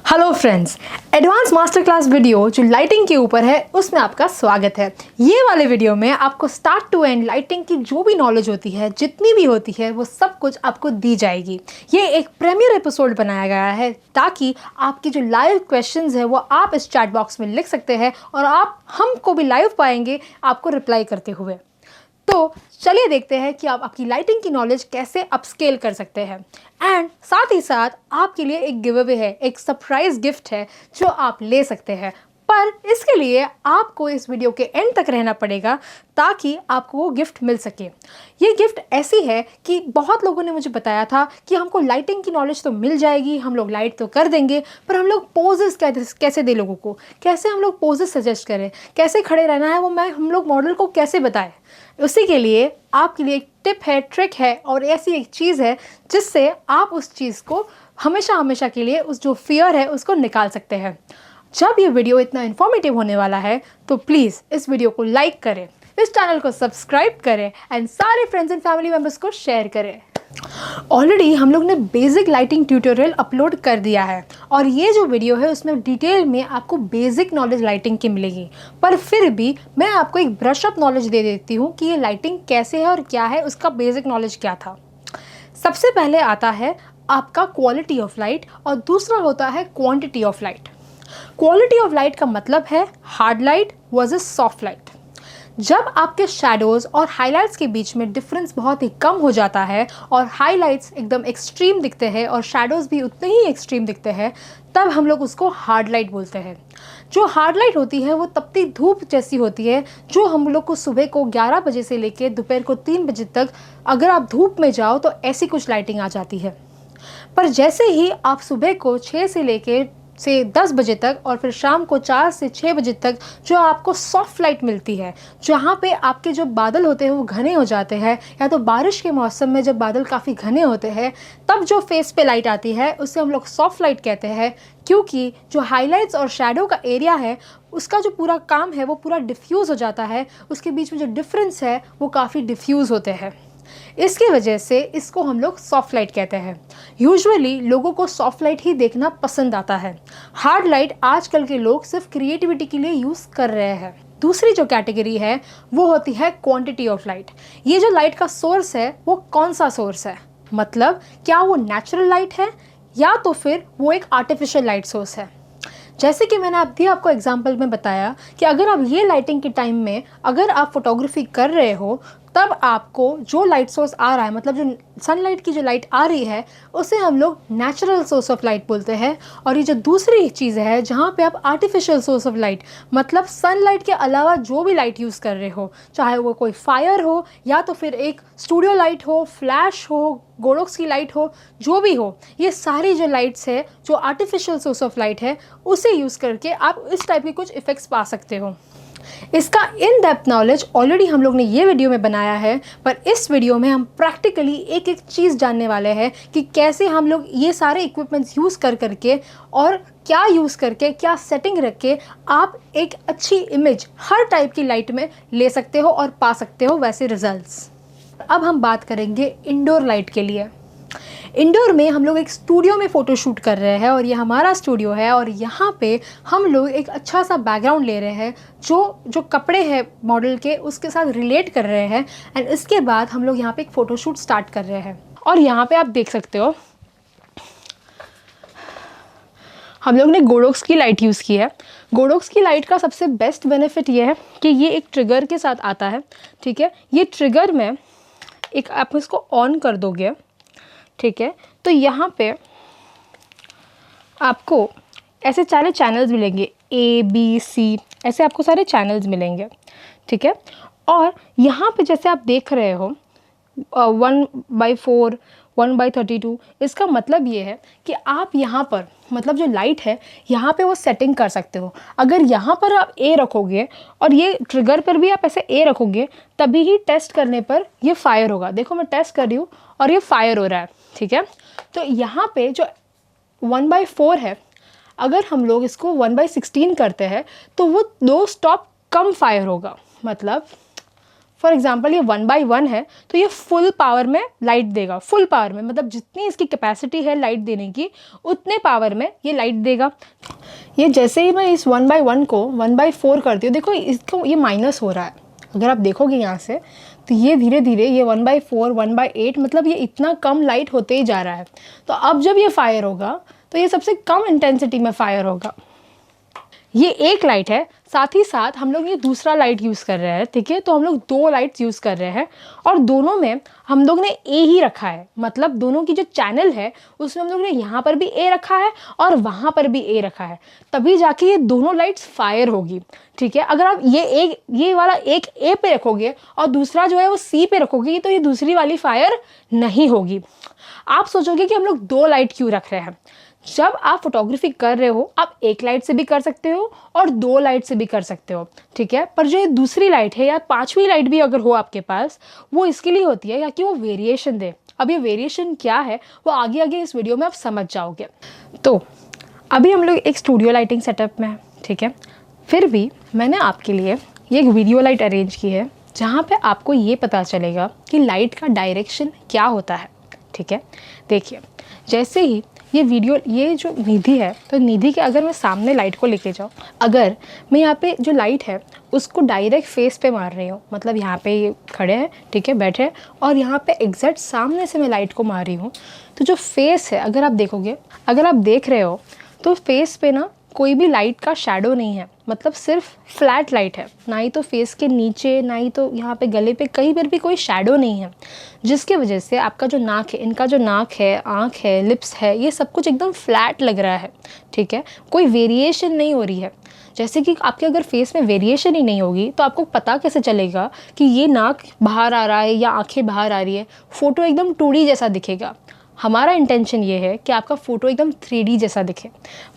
Hello friends, advance master class video जो lighting के ऊपर है उसमें आपका स्वागत है। ये वाले वीडियो में आपको स्टार्ट टू एंड लाइटिंग की जो भी नॉलेज होती है, जितनी भी होती है, वो सब कुछ आपको दी जाएगी। ये एक प्रीमियर एपिसोड बनाया गया है ताकि आपकी जो लाइव क्वेश्चंस है वो आप इस चैट बॉक्स में लिख सकते हैं और आप हमको भी लाइव पाएंगे आपको रिप्लाई करते हुए। तो चलिए देखते हैं कि आप आपकी लाइटिंग की नॉलेज कैसे अपस्केल कर सकते हैं। एंड साथ ही साथ आपके लिए एक गिव अवे है, एक सरप्राइज गिफ्ट है जो आप ले सकते हैं। पर इसके लिए आपको इस वीडियो के एंड तक रहना पड़ेगा ताकि आपको वो गिफ्ट मिल सके। ये गिफ्ट ऐसी है कि बहुत लोगों ने मुझे बताया था कि हमको लाइटिंग की नॉलेज तो मिल जाएगी, हम लोग लाइट तो कर देंगे, पर हम लोग पोजेस कैसे दें लोगों को, कैसे हम लोग पोजेस सजेस्ट करें, कैसे खड़े रहना है वो हम लोग मॉडल को कैसे बताएं। उसी के लिए आपके लिए एक टिप है, ट्रिक है और ऐसी एक चीज़ है जिससे आप उस चीज़ को हमेशा के लिए उस जो फियर है उसको निकाल सकते हैं। जब ये वीडियो इतना इन्फॉर्मेटिव होने वाला है तो प्लीज़ इस वीडियो को लाइक करें, इस चैनल को सब्सक्राइब करें एंड सारे फ्रेंड्स एंड फैमिली मेम्बर्स को शेयर करें। ऑलरेडी हम लोग ने बेसिक लाइटिंग ट्यूटोरियल अपलोड कर दिया है और ये जो वीडियो है उसमें डिटेल में आपको बेसिक नॉलेज लाइटिंग की मिलेगी। पर फिर भी मैं आपको एक ब्रश अप नॉलेज दे देती हूँ कि ये लाइटिंग कैसे है और क्या है, उसका बेसिक नॉलेज क्या था। सबसे पहले आता है आपका क्वालिटी ऑफ लाइट और दूसरा होता है quantity of light. Quality of light का मतलब है hard light versus soft light. जब आपके शैडोज़ और हाइलाइट्स के बीच में डिफरेंस बहुत ही कम हो जाता है और हाइलाइट्स एकदम एक्सट्रीम दिखते हैं और शैडोज़ भी उतने ही एक्सट्रीम दिखते हैं, तब हम लोग उसको हार्ड लाइट बोलते हैं। जो हार्ड लाइट होती है वो तपती धूप जैसी होती है, जो हम लोग को सुबह को 11 बजे से लेकर दोपहर को 3 बजे तक अगर आप धूप में जाओ तो ऐसी कुछ लाइटिंग आ जाती है। पर जैसे ही आप सुबह को 6 से लेकर 10 बजे तक और फिर शाम को 4 से 6 बजे तक जो आपको सॉफ्ट लाइट मिलती है, जहाँ पे आपके जो बादल होते हैं वो घने हो जाते हैं, या तो बारिश के मौसम में जब बादल काफ़ी घने होते हैं तब जो फेस पे लाइट आती है उसे हम लोग सॉफ्ट लाइट कहते हैं। क्योंकि जो हाइलाइट्स और शैडो का एरिया है उसका जो पूरा काम है वो पूरा डिफ्यूज़ हो जाता है, उसके बीच में जो डिफरेंस है वो काफ़ी डिफ्यूज़ होते हैं। इसकी वजह से इसको हम लोग सॉफ्ट लाइट कहते हैं। यूजुअली लोगों को सॉफ्ट लाइट ही देखना पसंद आता है। हार्ड लाइट आजकल के लोग सिर्फ क्रिएटिविटी के लिए यूज़ कर रहे हैं। दूसरी जो कैटेगरी है वो होती है क्वांटिटी ऑफ लाइट। ये जो लाइट का सोर्स है वो कौन सा सोर्स है, मतलब क्या वो नेचुरल लाइट है या तो फिर वो एक आर्टिफिशियल लाइट सोर्स है। जैसे कि मैंने आपको एग्जाम्पल में बताया कि अगर आप ये लाइटिंग के टाइम में अगर आप फोटोग्राफी कर रहे हो तब आपको जो लाइट सोर्स आ रहा है, मतलब जो सनलाइट की जो लाइट आ रही है उसे हम लोग नेचुरल सोर्स ऑफ लाइट बोलते हैं। और ये जो दूसरी चीज़ है जहाँ पे आप आर्टिफिशियल सोर्स ऑफ लाइट, मतलब सनलाइट के अलावा जो भी लाइट यूज़ कर रहे हो, चाहे वो कोई फायर हो या तो फिर एक स्टूडियो लाइट हो, फ्लैश हो, गोलोक्स की लाइट हो, जो भी हो, ये सारी जो लाइट्स है जो आर्टिफिशियल सोर्स ऑफ लाइट है उसे यूज़ करके आप इस टाइप के कुछ इफ़ेक्ट्स पा सकते हो। इसका इन डेप्थ नॉलेज ऑलरेडी हम लोग ने ये वीडियो में बनाया है, पर इस वीडियो में हम प्रैक्टिकली एक एक चीज़ जानने वाले हैं कि कैसे हम लोग ये सारे इक्विपमेंट्स यूज़ करके और क्या यूज़ करके, क्या सेटिंग रख के आप एक अच्छी इमेज हर टाइप की लाइट में ले सकते हो और पा सकते हो वैसे रिजल्ट्स। अब हम बात करेंगे इंडोर लाइट के लिए। इंडोर में हम लोग एक स्टूडियो में फ़ोटो शूट कर रहे हैं और ये हमारा स्टूडियो है और यहाँ पे हम लोग एक अच्छा सा बैकग्राउंड ले रहे हैं जो कपड़े हैं मॉडल के उसके साथ रिलेट कर रहे हैं। एंड इसके बाद हम लोग यहाँ पे एक फ़ोटो शूट स्टार्ट कर रहे हैं और यहाँ पे आप देख सकते हो हम लोग ने गोडोक्स की लाइट यूज़ की है। गोडोक्स की लाइट का सबसे बेस्ट बेनिफिट ये है कि ये एक ट्रिगर के साथ आता है। ठीक है, ये ट्रिगर में एक आप इसको ऑन कर दोगे, ठीक है, तो यहाँ पे आपको ऐसे सारे चैनल्स मिलेंगे, ABC, ऐसे आपको सारे चैनल्स मिलेंगे। ठीक है, और यहाँ पे जैसे आप देख रहे हो 1/4, 1/32, इसका मतलब ये है कि आप यहाँ पर, मतलब जो लाइट है यहाँ पे वो सेटिंग कर सकते हो। अगर यहाँ पर आप A रखोगे और ये ट्रिगर पर भी आप ऐसे A रखोगे तभी ही टेस्ट करने पर ये फायर होगा। देखो मैं टेस्ट कर रही हूँ और ये फायर हो रहा है। ठीक है, तो यहाँ पे जो 1/4 है, अगर हम लोग इसको 1/16 करते हैं तो वो 2 स्टॉप कम फायर होगा, मतलब फॉर एग्जाम्पल ये 1/1 है तो ये फुल पावर में लाइट देगा, फुल पावर में, मतलब जितनी इसकी कैपेसिटी है लाइट देने की उतने पावर में ये लाइट देगा। ये जैसे ही मैं इस 1/1 को 1/4 करती हूँ, देखो इसको ये माइनस हो रहा है, अगर आप देखोगे यहाँ से तो ये धीरे धीरे ये 1/4 1/8 मतलब ये इतना कम लाइट होते ही जा रहा है। तो अब जब ये फायर होगा तो ये सबसे कम इंटेंसिटी में फायर होगा। ये एक लाइट है, साथ ही साथ हम लोग ये दूसरा लाइट यूज़ कर रहे हैं, ठीक है। तो हम लोग 2 लाइट्स यूज़ कर रहे हैं और दोनों में हम लोग ने ए ही रखा है, मतलब दोनों की जो चैनल है उसमें हम लोग ने यहाँ पर भी ए रखा है और वहाँ पर भी ए रखा है, तभी जाके ये दोनों लाइट्स फायर होगी, ठीक है। अगर आप ये वाला एक ए पे रखोगे और दूसरा जो है वो सी पे रखोगे तो ये दूसरी वाली फायर नहीं होगी। आप सोचोगे कि हम लोग 2 लाइट क्यों रख रहे हैं। जब आप फोटोग्राफी कर रहे हो आप एक लाइट से भी कर सकते हो और 2 लाइट से भी कर सकते हो, ठीक है। पर जो ये दूसरी लाइट है या 5वीं लाइट भी अगर हो आपके पास, वो इसके लिए होती है या कि वो वेरिएशन दे। अब ये वेरिएशन क्या है वो आगे आगे इस वीडियो में आप समझ जाओगे। तो अभी हम लोग एक स्टूडियो लाइटिंग सेटअप में है, ठीक है। फिर भी मैंने आपके लिए ये एक वीडियो लाइट अरेंज की है जहाँ पे आपको ये पता चलेगा कि लाइट का डायरेक्शन क्या होता है, ठीक है। देखिए, जैसे ही ये जो निधि है, तो निधि के अगर मैं सामने लाइट को लेके जाऊँ, अगर मैं यहाँ पे जो लाइट है उसको डायरेक्ट फेस पे मार रही हूँ, मतलब यहाँ पे ये खड़े हैं, ठीक है, बैठे हैं, और यहाँ पे एग्जैक्ट सामने से मैं लाइट को मार रही हूँ, तो जो फेस है अगर आप देखोगे, अगर आप देख रहे हो तो फेस पे ना कोई भी लाइट का शैडो नहीं है, मतलब सिर्फ फ्लैट लाइट है, ना ही तो फेस के नीचे ना ही तो यहाँ पे गले पे कहीं पर भी कोई शैडो नहीं है, जिसकी वजह से आपका जो नाक है, इनका जो नाक है, आँख है, लिप्स है, ये सब कुछ एकदम फ्लैट लग रहा है, ठीक है। कोई वेरिएशन नहीं हो रही है। जैसे कि आपके अगर फेस में वेरिएशन ही नहीं होगी तो आपको पता कैसे चलेगा कि ये नाक बाहर आ रहा है या आँखें बाहर आ रही है। फ़ोटो एकदम 2D जैसा दिखेगा। हमारा इंटेंशन ये है कि आपका फ़ोटो एकदम 3D जैसा दिखे।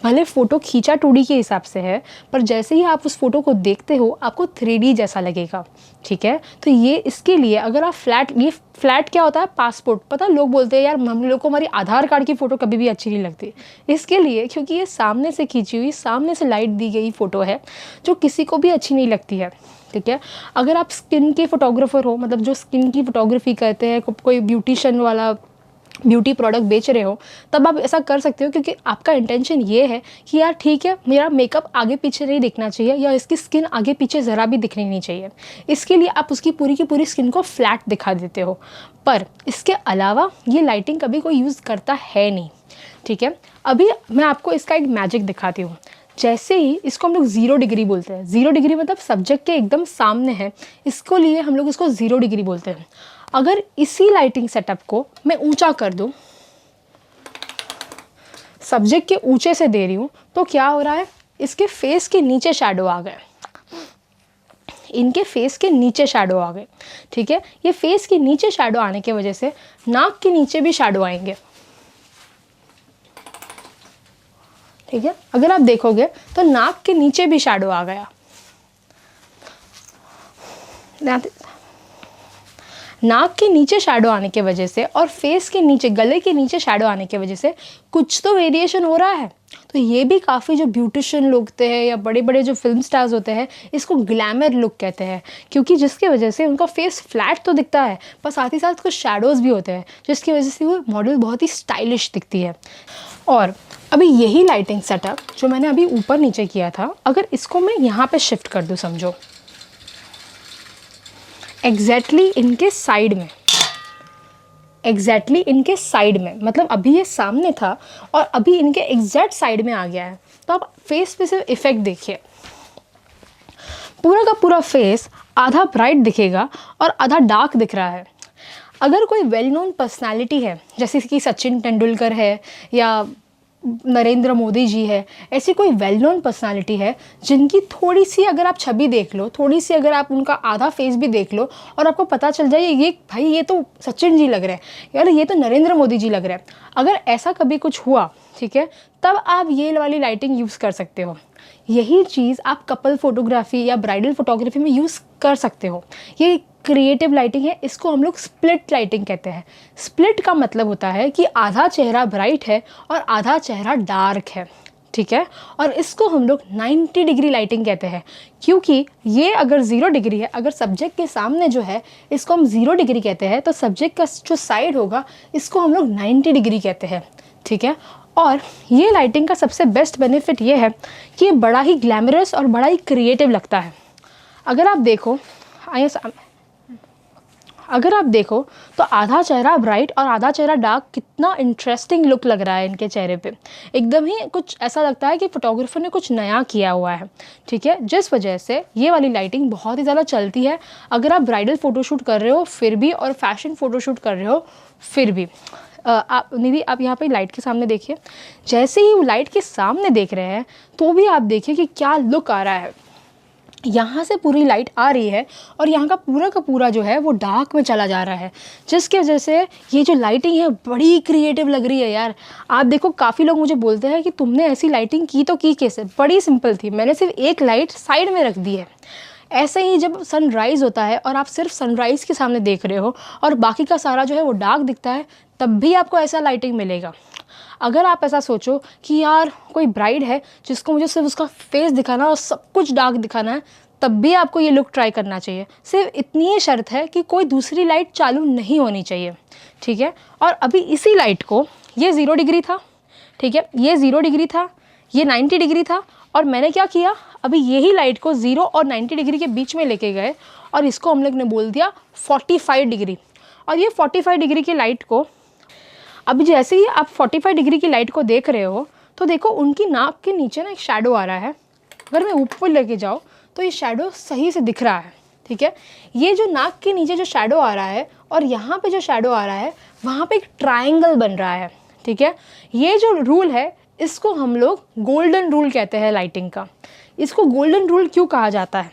भले फ़ोटो खींचा 2D के हिसाब से है, पर जैसे ही आप उस फ़ोटो को देखते हो आपको 3D जैसा लगेगा, ठीक है। तो ये इसके लिए अगर आप फ्लैट क्या होता है, पासपोर्ट, पता लोग बोलते हैं यार हम लोग को हमारी आधार कार्ड की फ़ोटो कभी भी अच्छी नहीं लगती, इसके लिए क्योंकि ये सामने से खींची हुई, सामने से लाइट दी गई फ़ोटो है जो किसी को भी अच्छी नहीं लगती है, ठीक है। अगर आप स्किन के फ़ोटोग्राफ़र हो, मतलब जो स्किन की फ़ोटोग्राफी करते हैं, कोई ब्यूटिशियन वाला ब्यूटी प्रोडक्ट बेच रहे हो, तब आप ऐसा कर सकते हो क्योंकि आपका इंटेंशन ये है कि यार ठीक है, मेरा मेकअप आगे पीछे नहीं दिखना चाहिए या इसकी स्किन आगे पीछे ज़रा भी दिखनी नहीं चाहिए। इसके लिए आप उसकी पूरी की पूरी स्किन को फ्लैट दिखा देते हो। पर इसके अलावा ये लाइटिंग कभी कोई यूज़ करता है नहीं, ठीक है। अभी मैं आपको इसका एक मैजिक दिखाती हूँ। जैसे ही इसको हम लोग 0 डिग्री बोलते हैं, 0 डिग्री मतलब सब्जेक्ट के एकदम सामने है, इसको लिए हम लोग इसको 0 डिग्री बोलते हैं। अगर इसी लाइटिंग सेटअप को मैं ऊंचा कर दूं, सब्जेक्ट के ऊंचे से दे रही हूं, तो क्या हो रहा है, इसके फेस के नीचे शैडो आ गए, इनके फेस के नीचे शैडो आ गए, ठीक है। ये फेस के नीचे शैडो आने की वजह से नाक के नीचे भी शैडो आएंगे, ठीक है। अगर आप देखोगे तो नाक के नीचे भी शैडो आ गया, नाक के नीचे शैडो आने की वजह से और फेस के नीचे, गले के नीचे शैडो आने की वजह से कुछ तो वेरिएशन हो रहा है। तो ये भी काफ़ी जो ब्यूटिशियन लोग होते हैं या बड़े बड़े जो फिल्म स्टार्स होते हैं, इसको ग्लैमर लुक कहते हैं, क्योंकि जिसकी वजह से उनका फेस फ्लैट तो दिखता है पर साथ ही साथ कुछ शैडोज़ भी होते हैं, जिसकी वजह से वो मॉडल बहुत ही स्टाइलिश दिखती है। और अभी यही लाइटिंग सेटअप जो मैंने अभी ऊपर नीचे किया था, अगर इसको मैं यहाँ पर शिफ्ट कर दूँ, समझो एग्जैक्टली इनके साइड में, मतलब अभी ये सामने था और अभी इनके एग्जैक्ट साइड में आ गया है। तो आप फेस पे सिर्फ इफेक्ट देखिए, पूरा का पूरा फेस आधा ब्राइट दिखेगा और आधा डार्क दिख रहा है। अगर कोई वेल नोन पर्सनालिटी है, जैसे कि सचिन तेंदुलकर है या नरेंद्र मोदी जी है, ऐसी कोई वेल नोन पर्सनालिटी है जिनकी थोड़ी सी अगर आप छवि देख लो, थोड़ी सी अगर आप उनका आधा फेस भी देख लो और आपको पता चल जाए ये भाई ये तो सचिन जी लग रहे हैं, यार ये तो नरेंद्र मोदी जी लग रहे हैं, अगर ऐसा कभी कुछ हुआ, ठीक है, तब आप ये वाली लाइटिंग यूज़ कर सकते हो। यही चीज़ आप कपल फोटोग्राफी या ब्राइडल फोटोग्राफी में यूज़ कर सकते हो। ये क्रिएटिव लाइटिंग है, इसको हम लोग स्प्लिट लाइटिंग कहते हैं। स्प्लिट का मतलब होता है कि आधा चेहरा ब्राइट है और आधा चेहरा डार्क है, ठीक है। और इसको हम लोग 90 डिग्री लाइटिंग कहते हैं, क्योंकि ये अगर 0 डिग्री है, अगर सब्जेक्ट के सामने जो है इसको हम 0 डिग्री कहते हैं, तो सब्जेक्ट का जो साइड होगा इसको हम लोग 90 डिग्री कहते हैं, ठीक है। और ये लाइटिंग का सबसे बेस्ट बेनिफिट ये है कि ये बड़ा ही ग्लैमरस और बड़ा ही क्रिएटिव लगता है। अगर आप देखो तो आधा चेहरा ब्राइट और आधा चेहरा डार्क, कितना इंटरेस्टिंग लुक लग रहा है इनके चेहरे पे। एकदम ही कुछ ऐसा लगता है कि फोटोग्राफर ने कुछ नया किया हुआ है, ठीक है। जिस वजह से ये वाली लाइटिंग बहुत ही ज़्यादा चलती है। अगर आप ब्राइडल फ़ोटोशूट कर रहे हो फिर भी, और फैशन फ़ोटोशूट कर रहे हो फिर भी। आप निधि, आप यहाँ पे लाइट के सामने देखिए, जैसे ही वो लाइट के सामने देख रहे हैं तो भी आप देखिए कि क्या लुक आ रहा है। यहाँ से पूरी लाइट आ रही है और यहाँ का पूरा जो है वो डार्क में चला जा रहा है, जिसकी वजह से ये जो लाइटिंग है बड़ी क्रिएटिव लग रही है यार। आप देखो, काफ़ी लोग मुझे बोलते हैं कि तुमने ऐसी लाइटिंग की तो की कैसे। बड़ी सिंपल थी, मैंने सिर्फ एक लाइट साइड में रख दी है। ऐसे ही जब सनराइज़ होता है और आप सिर्फ सनराइज़ के सामने देख रहे हो और बाकी का सारा जो है वो डार्क दिखता है, तब भी आपको ऐसा लाइटिंग मिलेगा। अगर आप ऐसा सोचो कि यार कोई ब्राइड है जिसको मुझे सिर्फ उसका फेस दिखाना और सब कुछ डार्क दिखाना है, तब भी आपको ये लुक ट्राई करना चाहिए। सिर्फ इतनी ही शर्त है कि कोई दूसरी लाइट चालू नहीं होनी चाहिए, ठीक है। और अभी इसी लाइट को, ये 0 डिग्री था, ठीक है, ये 0 डिग्री था, ये 90 डिग्री था, और मैंने क्या किया, अभी यही लाइट को 0 और 90 डिग्री के बीच में लेके गए और इसको हम लोग ने बोल दिया 45 डिग्री। और ये 45 डिग्री की लाइट को, अभी जैसे ही आप 45 डिग्री की लाइट को देख रहे हो तो देखो उनकी नाक के नीचे ना एक शैडो आ रहा है। अगर मैं ऊपर लेके जाऊँ तो ये शैडो सही से दिख रहा है, ठीक है। ये जो नाक के नीचे जो शैडो आ रहा है और यहाँ पे जो शैडो आ रहा है, वहाँ पे एक ट्रायंगल बन रहा है, ठीक है। ये जो रूल है इसको हम लोग गोल्डन रूल कहते हैं लाइटिंग का। इसको गोल्डन रूल क्यों कहा जाता है?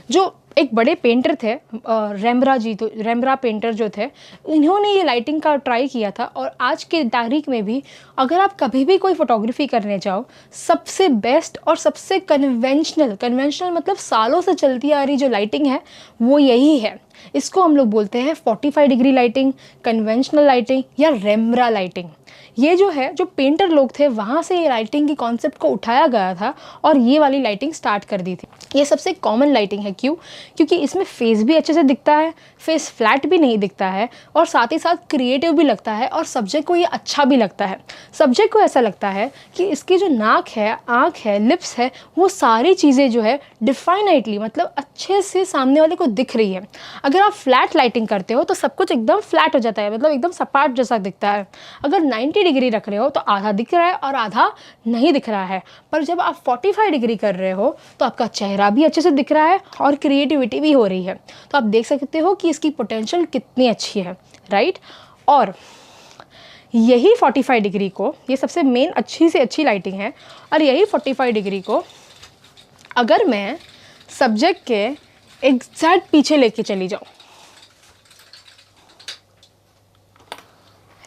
जो एक बड़े पेंटर थे, रेम्ब्रा जी, तो रेम्ब्रा पेंटर जो थे, इन्होंने ये लाइटिंग का ट्राई किया था। और आज के तारीख में भी अगर आप कभी भी कोई फोटोग्राफी करने जाओ, सबसे बेस्ट और सबसे कन्वेंशनल मतलब सालों से चलती आ रही जो लाइटिंग है वो यही है। इसको हम लोग बोलते हैं 45 डिग्री लाइटिंग, कन्वेंशनल लाइटिंग या रेम्ब्रा लाइटिंग। ये जो है, जो पेंटर लोग थे वहाँ से ये लाइटिंग की कॉन्सेप्ट को उठाया गया था और ये वाली लाइटिंग स्टार्ट कर दी थी। ये सबसे कॉमन लाइटिंग है। क्यों? क्योंकि इसमें फेस भी अच्छे से दिखता है, फेस फ्लैट भी नहीं दिखता है, और साथ ही साथ क्रिएटिव भी लगता है, और सब्जेक्ट को ये अच्छा भी लगता है। सब्जेक्ट को ऐसा लगता है कि इसकी जो नाक है, आँख है, लिप्स है, वो सारी चीज़ें जो है डिफाइनाइटली, मतलब अच्छे से सामने वाले को दिख रही है। अगर आप फ्लैट लाइटिंग करते हो तो सब कुछ एकदम फ्लैट हो जाता है, मतलब एकदम सपाट जैसा दिखता है। अगर 90 डिग्री रख रहे हो तो आधा दिख रहा है और आधा नहीं दिख रहा है। पर जब आप 45 डिग्री कर रहे हो तो आपका चेहरा भी अच्छे से दिख रहा है और क्रिएटिविटी भी हो रही है। तो आप देख सकते हो कि इसकी पोटेंशियल कितनी अच्छी है, राइट। और यही 45 डिग्री को, ये सबसे मेन अच्छी से अच्छी लाइटिंग है, और यही 45 डिग्री को अगर मैं सब्जेक्ट के एग्जैक्ट पीछे लेके चली जाऊँ,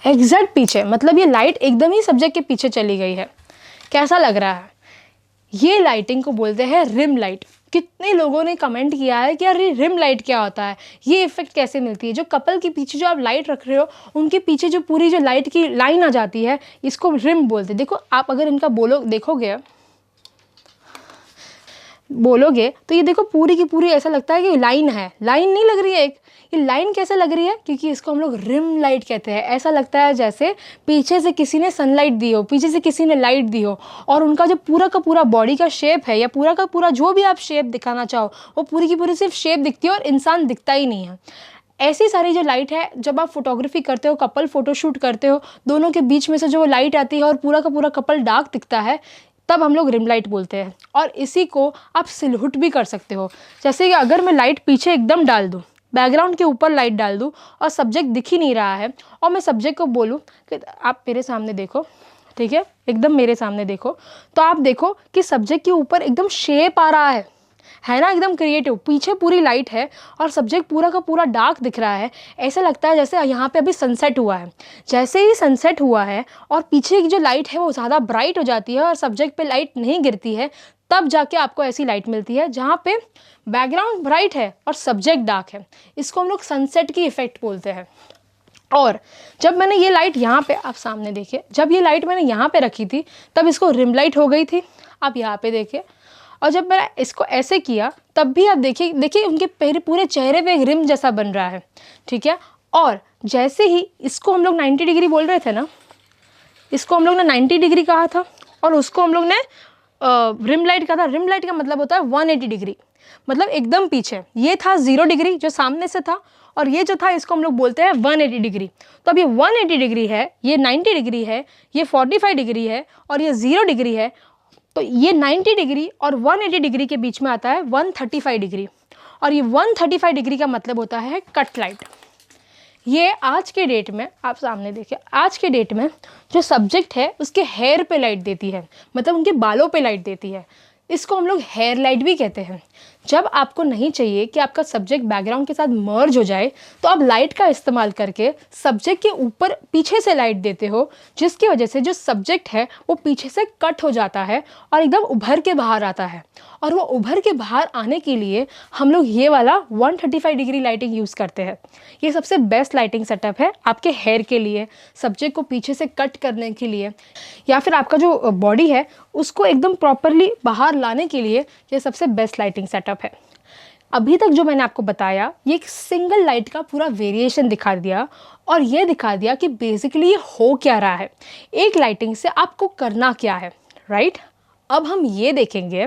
एग्जैक्ट पीछे, मतलब ये लाइट एकदम ही सब्जेक्ट के पीछे चली गई है, कैसा लग रहा है? ये लाइटिंग को बोलते हैं रिम लाइट। कितने लोगों ने कमेंट किया है कि यार ये रिम लाइट क्या होता है, ये इफेक्ट कैसे मिलती है? जो कपल के पीछे जो आप लाइट रख रहे हो उनके पीछे जो पूरी जो लाइट की लाइन आ जाती है, इसको रिम बोलते हैं। देखो आप अगर इनका बोलोगे तो ये देखो पूरी की पूरी ऐसा लगता है कि लाइन है, लाइन नहीं लग रही है एक। ये लाइन कैसे लग रही है? क्योंकि इसको हम लोग रिम लाइट कहते हैं। ऐसा लगता है जैसे पीछे से किसी ने सनलाइट दी हो, पीछे से किसी ने लाइट दी हो, और उनका जो पूरा का पूरा बॉडी का शेप है या पूरा का पूरा जो भी आप शेप दिखाना चाहो, वो पूरी की पूरी सिर्फ शेप दिखती है और इंसान दिखता ही नहीं है। ऐसी सारी जो लाइट है, जब आप फोटोग्राफी करते हो, कपल फोटोशूट करते हो, दोनों के बीच में से जो लाइट आती है और पूरा का पूरा कपल डार्क दिखता है, तब हम लोग रिम लाइट बोलते हैं। और इसी को आप सिलहुट भी कर सकते हो। जैसे कि अगर मैं लाइट पीछे एकदम डाल दूँ, बैकग्राउंड के ऊपर लाइट डाल दूँ और सब्जेक्ट दिख ही नहीं रहा है, और मैं सब्जेक्ट को बोलूँ कि आप मेरे सामने देखो, ठीक है, एकदम मेरे सामने देखो, तो आप देखो कि सब्जेक्ट के ऊपर एकदम शेप आ रहा है ना, एकदम क्रिएटिव। पीछे पूरी लाइट है और सब्जेक्ट पूरा का पूरा डार्क दिख रहा है। ऐसा लगता है जैसे यहाँ पे अभी सनसेट हुआ है। जैसे ही सनसेट हुआ है और पीछे की जो लाइट है वो ज़्यादा ब्राइट हो जाती है और सब्जेक्ट पे लाइट नहीं गिरती है, तब जाके आपको ऐसी लाइट मिलती है जहाँ पे बैकग्राउंड ब्राइट है और सब्जेक्ट डार्क है। इसको हम लोग सनसेट की इफेक्ट बोलते हैं। और जब मैंने ये लाइट यहाँ पे, आप सामने देखिए, जब ये लाइट मैंने यहाँ पे रखी थी तब इसको रिम लाइट हो गई थी, आप यहाँ पे देखिए। और जब मैंने इसको ऐसे किया तब भी आप देखिए, देखिए उनके पूरे चेहरे पे एक रिम जैसा बन रहा है, ठीक है। और जैसे ही इसको हम लोग 90 डिग्री बोल रहे थे ना, इसको हम लोग ने 90 डिग्री कहा था और उसको हम लोग ने रिम लाइट कहा था। रिम लाइट का मतलब होता है 180 डिग्री, मतलब एकदम पीछे। ये था 0 डिग्री जो सामने से था, और ये जो था इसको हम लोग बोलते हैं 180 डिग्री। तो अब ये 180 डिग्री है, ये 90 डिग्री है, ये 45 डिग्री है और ये 0 डिग्री है। तो ये 90 डिग्री और 180 डिग्री के बीच में आता है 135 डिग्री, और ये 135 डिग्री का मतलब होता है कट लाइट। ये आज के डेट में, आप सामने देखिए, आज के डेट में जो सब्जेक्ट है उसके हेयर पे लाइट देती है, मतलब उनके बालों पे लाइट देती है। इसको हम लोग हेयर लाइट भी कहते हैं। जब आपको नहीं चाहिए कि आपका सब्जेक्ट बैकग्राउंड के साथ मर्ज हो जाए तो आप लाइट का इस्तेमाल करके सब्जेक्ट के ऊपर पीछे से लाइट देते हो, जिसकी वजह से जो सब्जेक्ट है वो पीछे से कट हो जाता है और एकदम उभर के बाहर आता है। और वो उभर के बाहर आने के लिए हम लोग ये वाला 135 डिग्री लाइटिंग यूज़ करते हैं। ये सबसे बेस्ट लाइटिंग सेटअप है आपके हेयर के लिए, सब्जेक्ट को पीछे से कट करने के लिए, या फिर आपका जो बॉडी है उसको एकदम प्रॉपरली बाहर लाने के लिए ये सबसे बेस्ट लाइटिंग सेटअप है। अभी तक जो मैंने आपको बताया ये एक सिंगल लाइट का पूरा वेरिएशन दिखा दिया, और ये दिखा दिया कि बेसिकली ये हो क्या रहा है, एक लाइटिंग से आपको करना क्या है, राइट। अब हम ये देखेंगे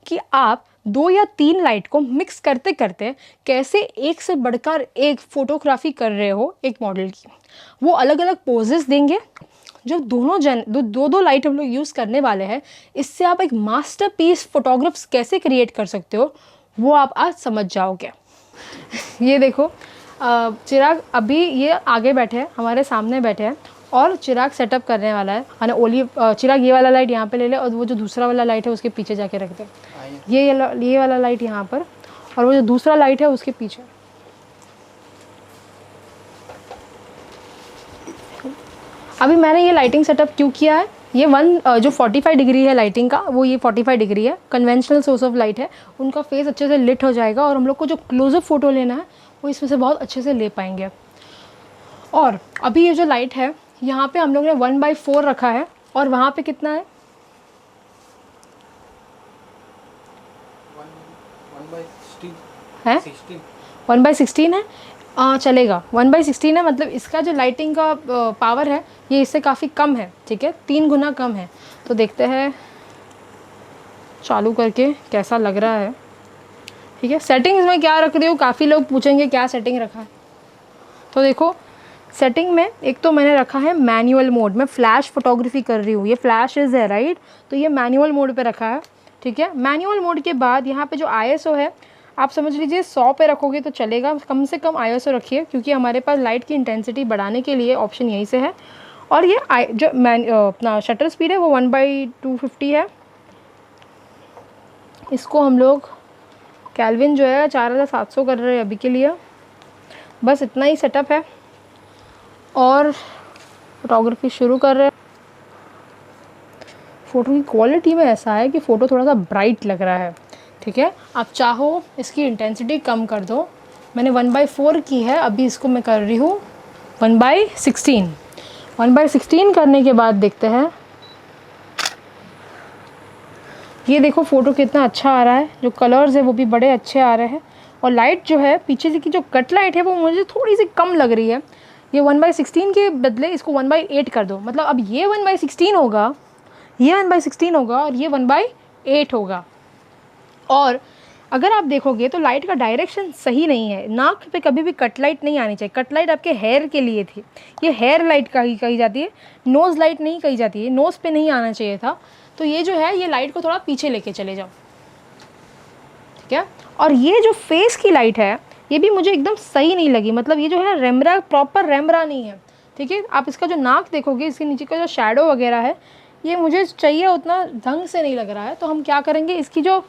कि आप 2 या 3 लाइट को मिक्स करते करते कैसे एक से बढ़कर एक फोटोग्राफी कर रहे हो एक मॉडल की। वो अलग अलग पोजेस देंगे। जो दो लाइट हम लोग यूज़ करने वाले हैं, इससे आप एक मास्टरपीस फोटोग्राफ्स कैसे क्रिएट कर सकते हो वो आप आज समझ जाओगे। ये देखो, चिराग अभी ये आगे बैठे हैं, हमारे सामने बैठे हैं, और चिराग सेटअप करने वाला है। मैंने ओली, चिराग ये वाला लाइट यहाँ पे ले ले, और वो जो दूसरा वाला लाइट है उसके पीछे जाके रख दे। ये वाला लाइट यहाँ पर, और वो जो दूसरा लाइट है उसके पीछे। अभी मैंने ये लाइटिंग सेटअप क्यों किया है, ये जो 45 डिग्री है लाइटिंग का, वो ये 45 डिग्री है, कन्वेंशनल सोर्स ऑफ लाइट है। उनका फेस अच्छे से लिट हो जाएगा और हम लोग को जो क्लोजअप फोटो लेना है वो इसमें से बहुत अच्छे से ले पाएंगे। और अभी ये जो लाइट है यहाँ पे हम लोग ने 1/4 रखा है, और वहाँ पे कितना है, 1/16 है। चलेगा, 1/16 है, मतलब इसका जो लाइटिंग का पावर है ये इससे काफ़ी कम है, ठीक है, 3 गुना कम है। तो देखते हैं चालू करके कैसा लग रहा है, ठीक है। सेटिंग्स में क्या रख रही हूँ, काफ़ी लोग पूछेंगे क्या सेटिंग रखा है। तो देखो सेटिंग में एक तो मैंने रखा है मैनुअल मोड में, फ्लैश फोटोग्राफी कर रही हूँ, ये फ्लैशेस है, राइट, तो ये मैनुअल मोड पे रखा है, ठीक है। मैनुअल मोड के बाद यहाँ पे जो ISO है आप समझ लीजिए 100 पे रखोगे तो चलेगा, कम से कम ISO रखिए, क्योंकि हमारे पास लाइट की इंटेंसिटी बढ़ाने के लिए ऑप्शन यहीं से है। और ये जो अपना शटर स्पीड है वो 1/250 है। इसको हम लोग केल्विन जो है 4700 कर रहे हैं अभी के लिए। बस इतना ही सेटअप है और फोटोग्राफी शुरू कर रहे हैं। फ़ोटो की क्वालिटी में ऐसा है कि फ़ोटो थोड़ा सा ब्राइट लग रहा है, ठीक है। आप चाहो इसकी इंटेंसिटी कम कर दो, मैंने 1/4 की है, अभी इसको मैं कर रही हूँ 1/16। 1/16 करने के बाद देखते हैं, ये देखो फ़ोटो कितना अच्छा आ रहा है, जो कलर्स है वो भी बड़े अच्छे आ रहे हैं। और लाइट जो है पीछे से की जो कट लाइट है वो मुझे थोड़ी सी कम लग रही है। ये 1/16 के बदले इसको 1/8 कर दो, मतलब अब ये 1/16 होगा, ये 1/16 होगा और ये 1/8 होगा। और अगर आप देखोगे तो लाइट का डायरेक्शन सही नहीं है, नाक पे कभी भी कट लाइट नहीं आनी चाहिए। कट लाइट आपके हेयर के लिए थी, ये हेयर लाइट कही जाती है, नोज़ लाइट नहीं कही जाती है, नोज़ पे नहीं आना चाहिए था। तो ये जो है ये लाइट को थोड़ा पीछे लेके चले जाओ, ठीक है। और ये जो फेस की लाइट है ये भी मुझे एकदम सही नहीं लगी, मतलब ये जो है रेमरा, प्रॉपर रेमरा नहीं है, ठीक है। आप इसका जो नाक देखोगे, इसके नीचे का जो शैडो वगैरह है ये मुझे चाहिए उतना ढंग से नहीं लग रहा है। तो हम क्या करेंगे, इसकी जो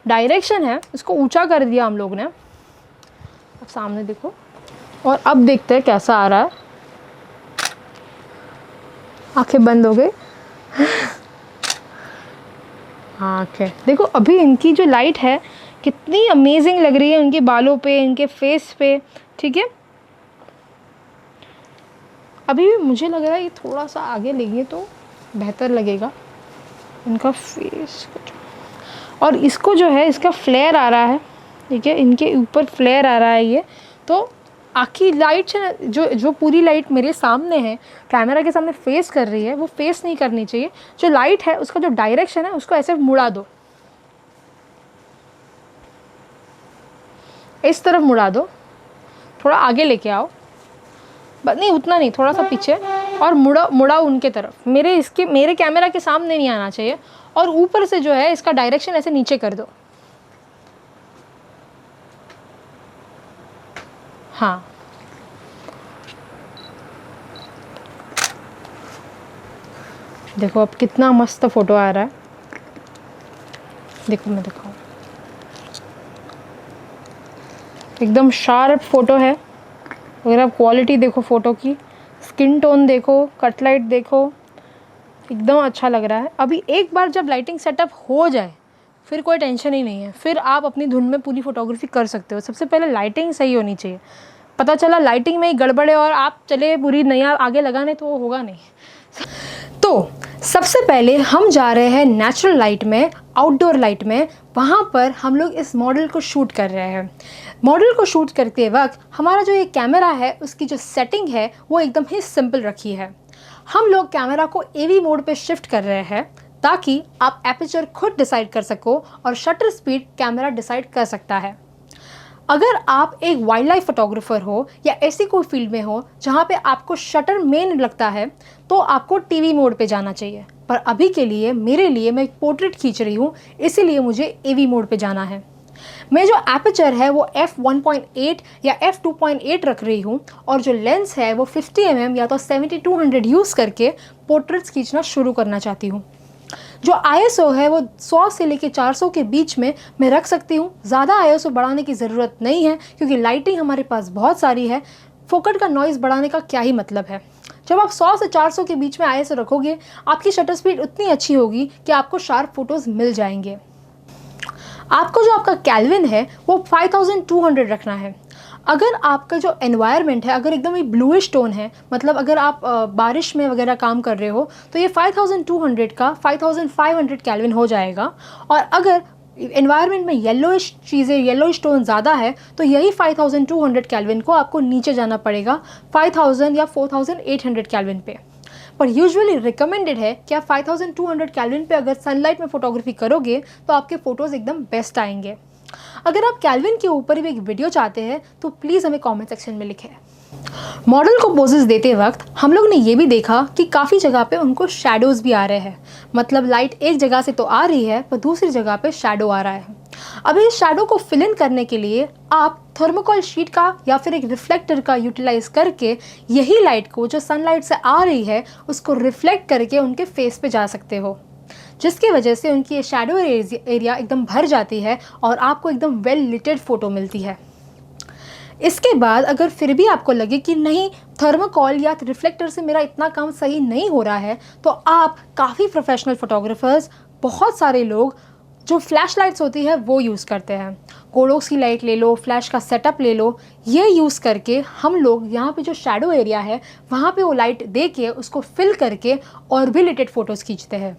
डायरेक्शन है इसको ऊंचा कर दिया हम लोग ने। अब सामने देखो और अब देखते हैं कैसा आ रहा है। आंखें बंद हो गई, आंखें देखो, अभी इनकी जो लाइट है कितनी अमेजिंग लग रही है, उनके बालों पे, इनके फेस पे, ठीक है। अभी भी मुझे लग रहा है ये थोड़ा सा आगे लेंगे तो बेहतर लगेगा इनका फेस। और इसको जो है इसका फ्लेयर आ रहा है, ठीक है, इनके ऊपर फ्लेयर आ रहा है ये, तो आखी लाइट है ना, जो पूरी लाइट मेरे सामने है, कैमरा के सामने फेस कर रही है, वो फेस नहीं करनी चाहिए। जो लाइट है उसका जो डायरेक्शन है उसको ऐसे मुड़ा दो, इस तरफ मुड़ा दो, थोड़ा आगे लेके आओ, नहीं उतना नहीं, थोड़ा सा पीछे, और मुड़ा उनके तरफ, मेरे कैमरा के सामने नहीं आना चाहिए। और ऊपर से जो है इसका डायरेक्शन ऐसे नीचे कर दो। हाँ, देखो अब कितना मस्त फोटो आ रहा है। देखो मैं दिखाऊं, एकदम शार्प फोटो है। अगर आप क्वालिटी देखो फ़ोटो की, स्किन टोन देखो, कट लाइट देखो, एकदम अच्छा लग रहा है। अभी एक बार जब लाइटिंग सेटअप हो जाए फिर कोई टेंशन ही नहीं है, फिर आप अपनी धुन में पूरी फोटोग्राफी कर सकते हो। सबसे पहले लाइटिंग सही होनी चाहिए। पता चला लाइटिंग में ही गड़बड़ है और आप चले पूरी नया आगे लगाने, तो वो होगा नहीं। तो सबसे पहले हम जा रहे हैं नेचुरल लाइट में, आउटडोर लाइट में। वहाँ पर हम लोग इस मॉडल को शूट कर रहे हैं। मॉडल को शूट करते वक्त हमारा जो ये कैमरा है उसकी जो सेटिंग है वो एकदम ही सिंपल रखी है। हम लोग कैमरा को AV मोड पे शिफ्ट कर रहे हैं ताकि आप एपर्चर खुद डिसाइड कर सको और शटर स्पीड कैमरा डिसाइड कर सकता है। अगर आप एक वाइल्ड लाइफ फोटोग्राफर हो या ऐसी कोई फील्ड में हो जहाँ पे आपको शटर मेन लगता है, तो आपको TV मोड पे जाना चाहिए। पर अभी के लिए मेरे लिए, मैं एक पोर्ट्रेट खींच रही हूँ, इसीलिए मुझे AV मोड पे जाना है। मैं जो एपर्चर है वो f1.8 या f2.8 रख रही हूँ और जो लेंस है वो 50 mm या तो 7200 यूज़ करके पोर्ट्रेट्स खींचना शुरू करना चाहती हूँ। जो ISO है वो 100 से लेके 400 के बीच में मैं रख सकती हूँ। ज़्यादा ISO बढ़ाने की ज़रूरत नहीं है क्योंकि लाइटिंग हमारे पास बहुत सारी है। फोकट का नॉइज़ बढ़ाने का क्या ही मतलब है। जब आप 100 से 400 के बीच में ISO रखोगे, आपकी शटर स्पीड उतनी अच्छी होगी कि आपको शार्प फोटोज़ मिल जाएंगे। आपको जो आपका कैल्विन है वो 5200 रखना है। अगर आपका जो एनवायरनमेंट है अगर एकदम ही ब्लूइश टोन है, मतलब अगर आप बारिश में वगैरह काम कर रहे हो, तो ये 5200 का 5500 कैल्विन हो जाएगा। और अगर एनवायरनमेंट में येलोइश चीज़ें, येलोइश टोन ज़्यादा है, तो यही 5200 कैल्विन को आपको नीचे जाना पड़ेगा 5000 या 4800 कैल्विन पे। पर यूजुअली रिकमेंडेड है कि आप 5200 कैल्विन पे अगर सनलाइट में फोटोग्राफी करोगे तो आपके फ़ोटोज़ एकदम बेस्ट आएंगे। अगर आप कैल्विन के ऊपर भी एक वीडियो चाहते हैं तो प्लीज़ हमें कमेंट सेक्शन में लिखें। मॉडल को पोजेस देते वक्त हम लोग ने ये भी देखा कि काफ़ी जगह पे उनको शैडोज़ भी आ रहे हैं। मतलब लाइट एक जगह से तो आ रही है पर दूसरी जगह पे शैडो आ रहा है। अब इस शैडो को फिल इन करने के लिए आप थर्मोकोल शीट का या फिर एक रिफ्लेक्टर का यूटिलाइज करके यही लाइट को जो सनलाइट से आ रही है उसको रिफ्लेक्ट करके उनके फेस पे जा सकते हो, जिसकी वजह से उनकी ये शैडो एरिया एकदम भर जाती है और आपको एकदम वेल लिटेड फ़ोटो मिलती है। इसके बाद अगर फिर भी आपको लगे कि नहीं, थर्मोकोल या रिफ्लेक्टर से मेरा इतना काम सही नहीं हो रहा है, तो आप काफ़ी प्रोफेशनल फ़ोटोग्राफर्स, बहुत सारे लोग जो फ्लैश लाइट्स होती है वो यूज़ करते हैं। कोडोक्स की लाइट ले लो, फ्लैश का सेटअप ले लो, ये यूज़ करके हम लोग यहाँ पे जो शैडो एरिया है वहाँ पे वो लाइट दे के उसको फिल करके और भी लिटेड फ़ोटोज़ खींचते हैं।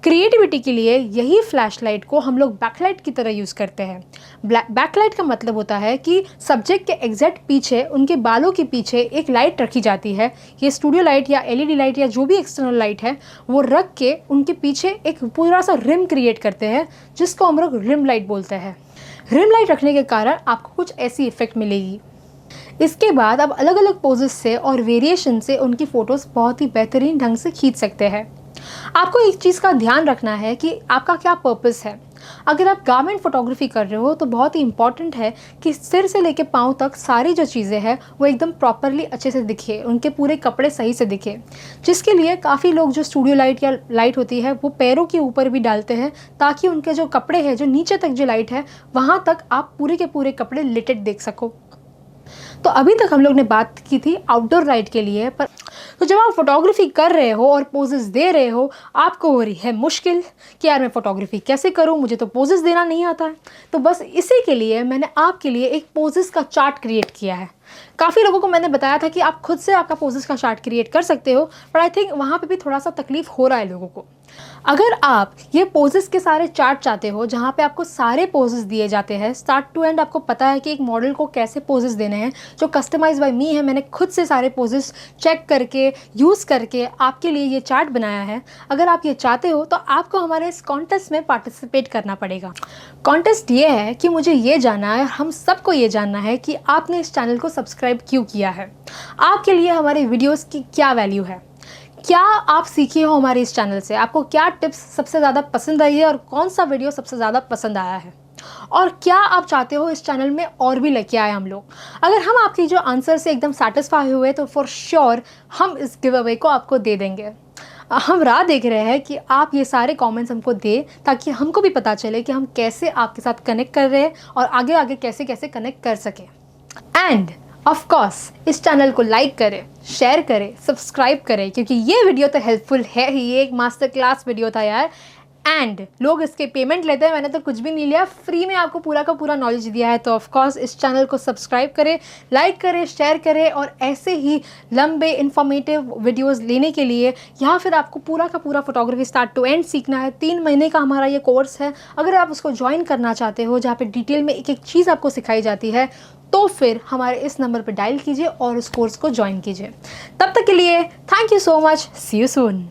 क्रिएटिविटी के लिए यही फ्लैश लाइट को हम लोग बैकलाइट की तरह यूज़ करते हैं। बैकलाइट का मतलब होता है कि सब्जेक्ट के एग्जैक्ट पीछे, उनके बालों के पीछे एक लाइट रखी जाती है। ये स्टूडियो लाइट या LED लाइट या जो भी एक्सटर्नल लाइट है वो रख के उनके पीछे एक पूरा सा रिम क्रिएट करते हैं, जिसको हम लोग रिम लाइट बोलते हैं। रिम लाइट रखने के कारण आपको कुछ ऐसी इफेक्ट मिलेगी। इसके बाद आप अलग अलग पोजेस से और वेरिएशन से उनकी फ़ोटोज़ बहुत ही बेहतरीन ढंग से खींच सकते हैं। आपको एक चीज़ का ध्यान रखना है कि आपका क्या पर्पस है। अगर आप गारमेंट फोटोग्राफी कर रहे हो तो बहुत ही इंपॉर्टेंट है कि सिर से लेके पाँव तक सारी जो चीज़ें हैं वो एकदम प्रॉपरली अच्छे से दिखे, उनके पूरे कपड़े सही से दिखे। जिसके लिए काफ़ी लोग जो स्टूडियो लाइट या लाइट होती है वो पैरों के ऊपर भी डालते हैं, ताकि उनके जो कपड़े हैं, जो नीचे तक जो लाइट है, वहाँ तक आप पूरे के पूरे कपड़े लिटेड देख सको। तो अभी तक हम लोग ने बात की थी आउटडोर लाइट के लिए, पर तो जब आप फोटोग्राफी कर रहे हो और पोजेस दे रहे हो, आपको हो रही है मुश्किल कि यार मैं फोटोग्राफी कैसे करूं, मुझे तो पोजेस देना नहीं आता है। तो बस इसी के लिए मैंने आपके लिए एक पोजेस का चार्ट क्रिएट किया है। काफ़ी लोगों को मैंने बताया था कि आप खुद से आपका पोजेस का चार्ट क्रिएट कर सकते हो, बट आई थिंक वहाँ पे भी थोड़ा सा तकलीफ हो रहा है लोगों को। अगर आप ये पोजेस के सारे चार्ट चाहते हो जहाँ पे आपको सारे पोजेस दिए जाते हैं स्टार्ट टू एंड, आपको पता है कि एक मॉडल को कैसे पोजेस देने हैं जो कस्टमाइज बाय मी है, मैंने खुद से सारे पोजेस चेक करके यूज़ करके आपके लिए ये चार्ट बनाया है। अगर आप ये चाहते हो तो आपको हमारे इस कॉन्टेस्ट में पार्टिसिपेट करना पड़ेगा। कॉन्टेस्ट ये है कि मुझे ये जानना है, हम सबको ये जानना है कि आपने इस चैनल को सब्सक्राइब क्यों किया है, आपके लिए हमारे वीडियोज़ की क्या वैल्यू है, क्या आप सीखे हो हमारे इस चैनल से, आपको क्या टिप्स सबसे ज़्यादा पसंद आई है और कौन सा वीडियो सबसे ज़्यादा पसंद आया है, और क्या आप चाहते हो इस चैनल में और भी लेके आए हम लोग। अगर हम आपकी जो आंसर से एकदम सेटिस्फाई हुए तो फॉर श्योर हम इस गिव अवे को आपको दे देंगे। हम राह देख रहे हैं कि आप ये सारे कमेंट्स हमको दें ताकि हमको भी पता चले कि हम कैसे आपके साथ कनेक्ट कर रहे हैं और आगे आगे कैसे कैसे कनेक्ट कर सकें। एंड ऑफ कोर्स इस चैनल को लाइक करें, शेयर करें, सब्सक्राइब करें, क्योंकि ये वीडियो तो हेल्पफुल है ही, ये एक मास्टर क्लास वीडियो था यार। एंड लोग इसके पेमेंट लेते हैं, मैंने तो कुछ भी नहीं लिया, फ्री में आपको पूरा का पूरा नॉलेज दिया है। तो ऑफ कोर्स इस चैनल को सब्सक्राइब करें, लाइक करें, शेयर करें, और ऐसे ही लंबे इन्फॉर्मेटिव वीडियोस लेने के लिए या फिर आपको पूरा का पूरा फोटोग्राफी स्टार्ट टू एंड सीखना है, 3 महीने का हमारा ये कोर्स है। अगर आप उसको ज्वाइन करना चाहते हो जहाँ पे डिटेल में एक एक चीज़ आपको सिखाई जाती है, तो फिर हमारे इस नंबर पर डायल कीजिए और इस कोर्स को ज्वाइन कीजिए। तब तक के लिए thank you so much, see you soon.